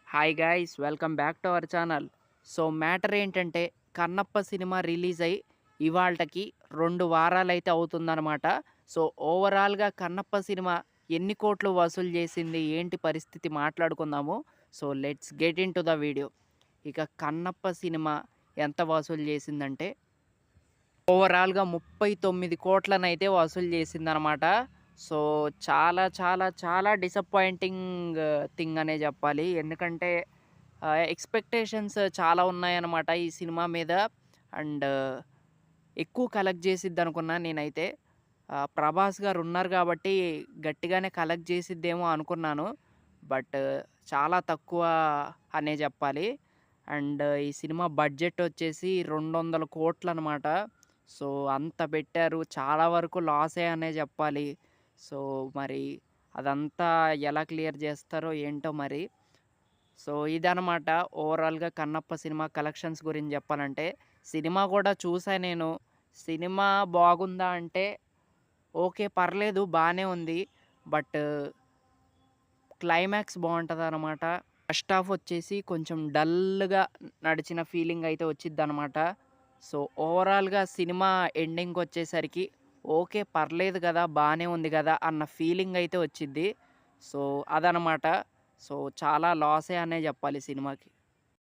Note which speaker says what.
Speaker 1: Hi guys welcome back to our channel. So matter ఏంటంటే Kannappa cinema release అయ్యి ఇవాల్టకి 2 వారాలైతే అవుతుందనమాట. So ఓవరాల్‌గా కన్నప్ప సినిమా ఎన్ని కోట్లు వసూలు చేసింది? ఏంటి పరిస్థితి మాట్లాడుకుందాము. So let's get into the video. ఇక కన్నప్ప సినిమా ఎంత వసూలు చేసిందంటే ఓవరాల్‌గా 39,00,00,000నైతే వసూలు చేసిందనమాట. సో చాలా చాలా చాలా డిసప్పాయింటింగ్ థింగ్ అనే జెప్పాలి. ఎందుకంటే ఎక్స్‌పెక్టేషన్స్ చాలా ఉన్నాయన్నమాట ఈ సినిమా మీద. అండ్ ఎక్కువ కలెక్ట్ చేసిద్దనుకున్నా నేనైతే. 'ప్రభాస్' గారు ఉన్నారు గాబట్టి గట్టిగానే కలెక్ట్ చేసిద్దేమో అనుకున్నాను. బట్ చాలా తక్కువ అనే జెప్పాలి. అండ్ ఈ సినిమా బడ్జెట్ వచ్చేసి 200,00,00,000 అనమాట. సో అంత పెట్టారు. చాలా వరకు లాసే అనే జెప్పాలి. సో మరి అదంతా ఎలా క్లియర్ జేస్తారో ఏంటో మరి. సో ఇదనమాట ఓవరాల్‌గా 'కన్నప్ప' సినిమా కలెక్షన్స్ గురించి జెప్పాలంటే. సినిమా గూడా చూసా నేను. సినిమా బాగుందా అంటే ఓకే. పర్లేదు బానే ఉంది. బట్ క్లైమాక్స్ బావుంటదనమాట. ఫస్ట్ హాఫ్ వచ్చేసి కొంచెం డల్‌గా నడిచిన ఫీలింగ్ అయితే వచ్చిద్దనమాట. సో ఓవరాల్‌గా సినిమా ఎండింగ్‌కొచ్చేసరికి ఓకే. పర్లేదు గదా! బానే ఉంది గదా! అన్న ఫీలింగ్ అయితే వచ్చిద్ది. సో అదనమాట. సో చాలా లాసే అనే జెప్పాలి సినిమాకి.